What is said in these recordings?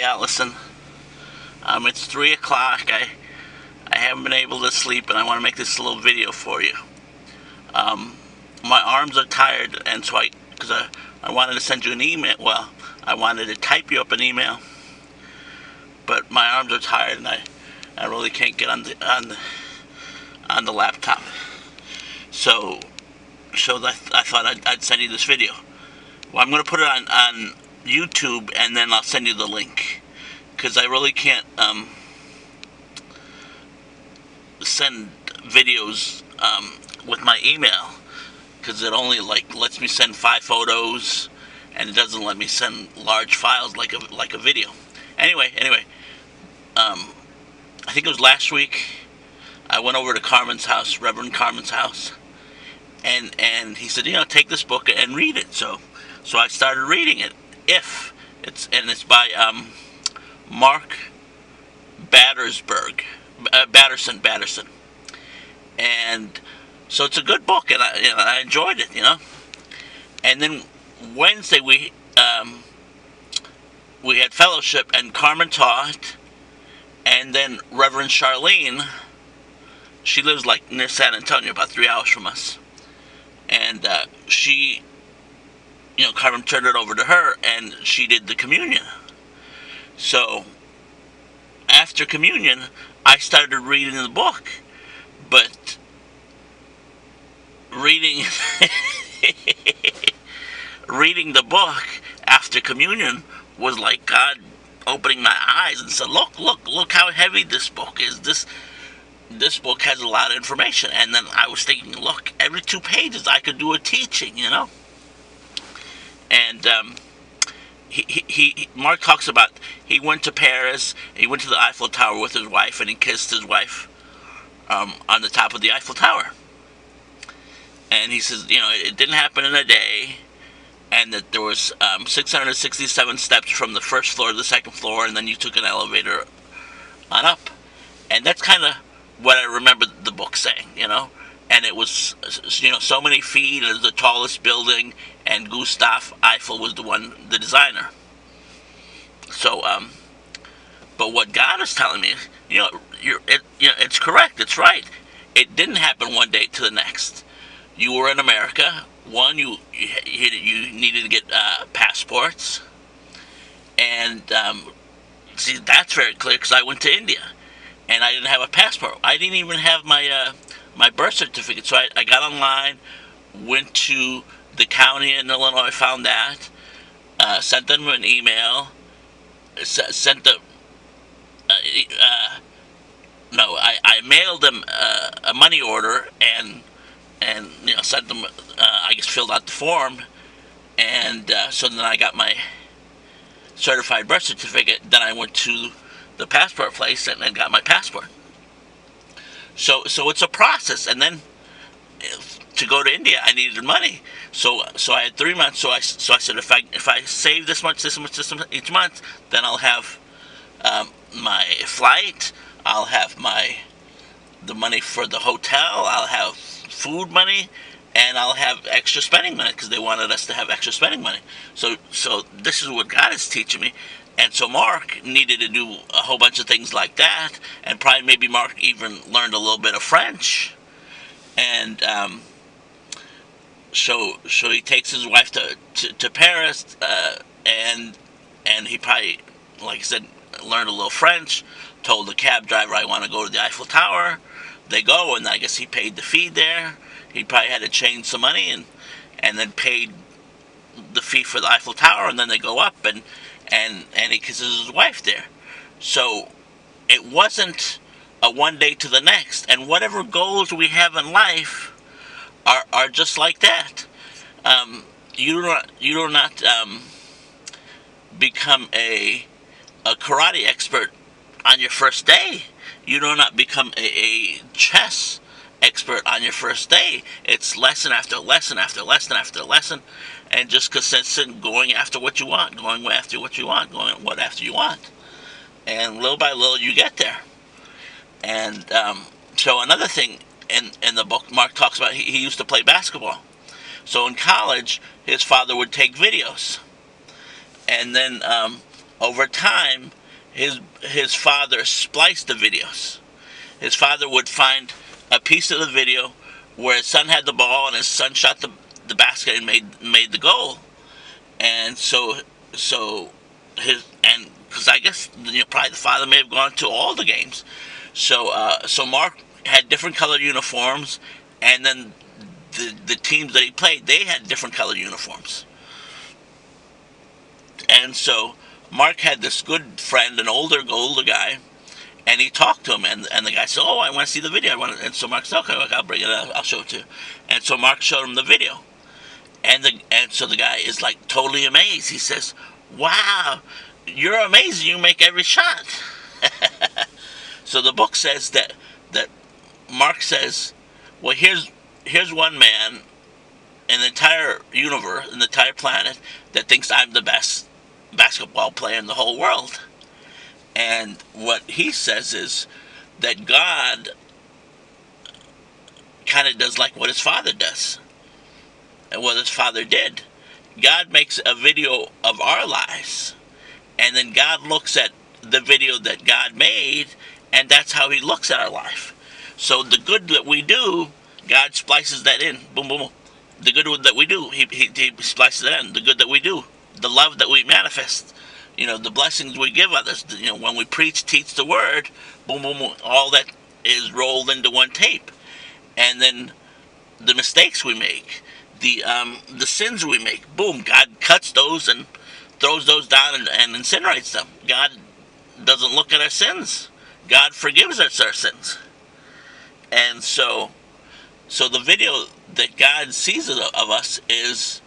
Hey Allison, it's 3 o'clock. I haven't been able to sleep and I want to make this little video for you. My arms are tired, and so because I wanted to send you an email, well, I wanted to type you up an email, but my arms are tired and I really can't get on the laptop. So I thought I'd send you this video. Well, I'm going to put it on YouTube, and then I'll send you the link, because I really can't send videos with my email, because it only lets me send 5 photos, and it doesn't let me send large files like a video. Anyway, I think it was last week. I went over to Carmen's house, Reverend Carmen's house, and he said, take this book and read it. So I started reading it. It's by Mark Batterson, and so it's a good book, and I enjoyed it, And then Wednesday we had fellowship, and Carmen taught, and then Reverend Charlene, she lives near San Antonio, about 3 hours from us, and she. Carmen turned it over to her, and she did the communion. So, after communion, I started reading the book. But, reading the book after communion was like God opening my eyes and said, look how heavy this book is. This book has a lot of information. And then I was thinking, look, every 2 pages I could do a teaching, And Mark talks about he went to Paris, he went to the Eiffel Tower with his wife, and he kissed his wife on the top of the Eiffel Tower. And he says, it didn't happen in a day, and that there was 667 steps from the first floor to the second floor, and then you took an elevator on up. And that's kind of what I remember the book saying, And it was, so many feet, it was the tallest building, and Gustav Eiffel was the designer. So, but what God is telling me, it's correct, it's right. It didn't happen one day to the next. You were in America. One, you needed to get passports, and see, that's very clear, because I went to India, and I didn't have a passport. I didn't even have my birth certificate. So I got online, went to the county in Illinois, found that, sent them an email, I mailed them a money order, and sent them, I guess filled out the form, and so then I got my certified birth certificate. Then I went to the passport place and got my passport. So it's a process, and then to go to India, I needed money. So I had 3 months. So I said, if I save this much each month, then I'll have my flight. I'll have the money for the hotel. I'll have food money, and I'll have extra spending money, because they wanted us to have extra spending money. So this is what God is teaching me. And so Mark needed to do a whole bunch of things like that, and probably maybe Mark even learned a little bit of French. And so he takes his wife to Paris, and he probably, like I said, learned a little French, told the cab driver, I want to go to the Eiffel Tower. They go, and I guess he paid the fee there. He probably had to change some money, and then paid the fee for the Eiffel Tower, and then they go up, and he kisses his wife there. So it wasn't a one day to the next. And whatever goals we have in life are just like that. You do not become a karate expert on your first day. You do not become a chess expert on your first day. It's lesson after lesson after lesson after lesson, and just consistent going after what you want, going after what you want, and little by little you get there. And so another thing in the book, Mark talks about, he used to play basketball. So in college, his father would take videos, and then over time, his father spliced the videos. His father would find a piece of the video where his son had the ball and his son shot the basket and made the goal. And so because I guess probably the father may have gone to all the games. So Mark had different colored uniforms, and then the teams that he played, they had different colored uniforms. And so Mark had this good friend, an older guy, and he talked to him, and the guy said, "Oh, I want to see the video." And so Mark said, "Okay, I'll bring it up. I'll show it to you." And so Mark showed him the video, and so the guy is like totally amazed. He says, "Wow, you're amazing. You make every shot." So the book says that Mark says, "Well, here's one man in the entire universe, in the entire planet, that thinks I'm the best basketball player in the whole world." And what he says is that God kind of does like what his father does, and what his father did. God makes a video of our lives, and then God looks at the video that God made, and that's how he looks at our life. So the good that we do, God splices that in. Boom, boom, boom. The good that we do, he splices that in. The good that we do, the love that we manifest, the blessings we give others, when we preach, teach the word, boom, boom, boom, all that is rolled into one tape. And then the mistakes we make, the sins we make, boom, God cuts those and throws those down and incinerates them. God doesn't look at our sins. God forgives us our sins. And so the video that God sees of us is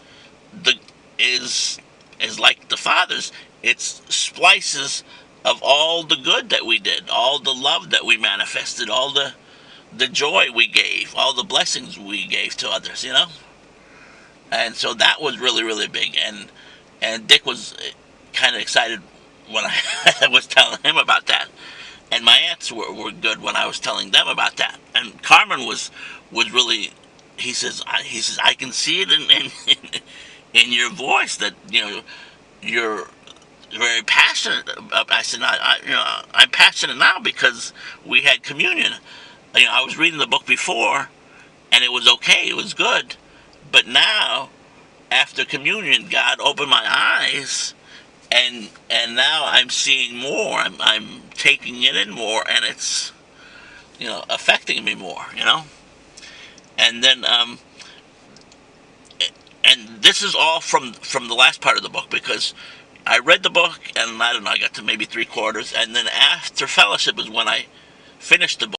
like the Father's. It's splices of all the good that we did, all the love that we manifested, all the joy we gave, all the blessings we gave to others, And so that was really, really big. And Dick was kind of excited when I was telling him about that. And my aunts were good when I was telling them about that. And Carmen was really, he says, I can see it in your voice that, you're very passionate. I said, I'm passionate now because we had communion. I was reading the book before, and it was okay, it was good. But now, after communion, God opened my eyes, and now I'm seeing more. I'm taking it in more, and it's affecting me more. And then and this is all from the last part of the book, because I read the book, and I don't know, I got to maybe 3/4, and then after fellowship is when I finished the book.